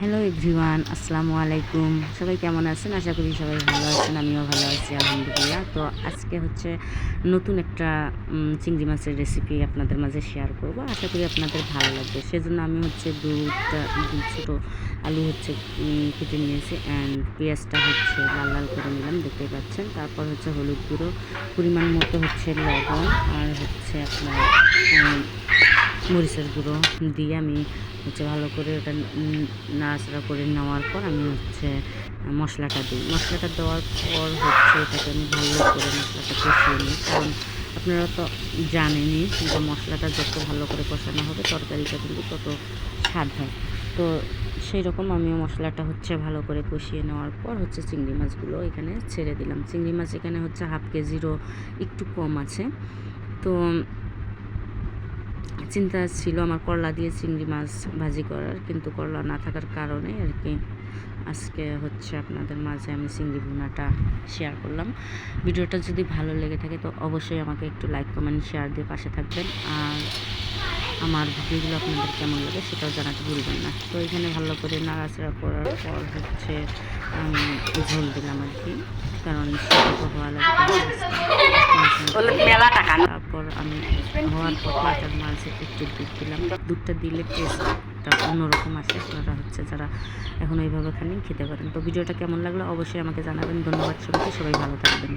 Hello everyone, আসসালামু আলাইকুম। সবাই কেমন আছেন? আশা করি সবাই ভালো আছেন। আমিও ভালো আছি আলহামদুলিল্লাহ। তো আজকে হচ্ছে নতুন একটা চিংড়ি মাছের রেসিপি আপনাদের মাঝে শেয়ার করব। আশা করি আপনাদের ভালো লাগবে। সেজন্য আমি হচ্ছে দুই ছোটো আলু হচ্ছে কেটে নিয়েছি, অ্যান্ড পেঁয়াজটা হচ্ছে লাল লাল করে নিলাম, দেখতেই পাচ্ছেন। তারপর হচ্ছে হলুদ গুঁড়ো, পরিমাণ মতো হচ্ছে লবণ, আর হচ্ছে আপনার মরিচের গুঁড়ো দিয়ে আমি হচ্ছে ভালো করে ওটা নাড়াচাড়া করে নেওয়ার পর আমি হচ্ছে মশলাটা দিই। মশলাটা দেওয়ার পর হচ্ছে এটাকে আমি ভালো করে মশলাটা কষিয়ে নিই, কারণ আপনারা তো জানেনই যে মশলাটা যত ভালো করে কষানো হবে তরকারিটা কিন্তু তত স্বাদ হয়। তো সেই রকম আমিও মশলাটা হচ্ছে ভালো করে কষিয়ে নেওয়ার পর হচ্ছে চিংড়ি মাছগুলো এখানে ছেড়ে দিলাম। চিংড়ি মাছ এখানে হচ্ছে হাফ কেজিরও একটু কম আছে। তো চিন্তা ছিল আমার করলা দিয়ে চিংড়ি মাছ ভাজি করার, কিন্তু করলা না থাকার কারণে আর কি আজকে হচ্ছে আপনাদের মাঝে আমি চিংড়ি ভুনাটা শেয়ার করলাম। ভিডিওটা যদি ভালো লেগে থাকে তো অবশ্যই আমাকে একটু লাইক কমেন্ট শেয়ার দিয়ে পাশে থাকবেন, আর আমার ভিডিওগুলো আপনাদের কেমন লাগে সেটাও জানাতে ভুলবেন না। তো এখানে ভালো করে নাড়াচাড়া করার পর হচ্ছে ঝোল দিলাম আর কি, কারণ সেটা হওয়া লাগবে। তারপর আমি হওয়ার পর এটার মাঝে একটু দুধ দিলাম। দুধটা দিলে টেস্টটা অন্যরকম আসে। আপনারা হচ্ছে যারা এখন এইভাবে খানি খেতে পারেন। তো ভিডিওটা কেমন লাগলো অবশ্যই আমাকে জানাবেন। ধন্যবাদ সবাইকে, সবাই ভালো থাকবেন।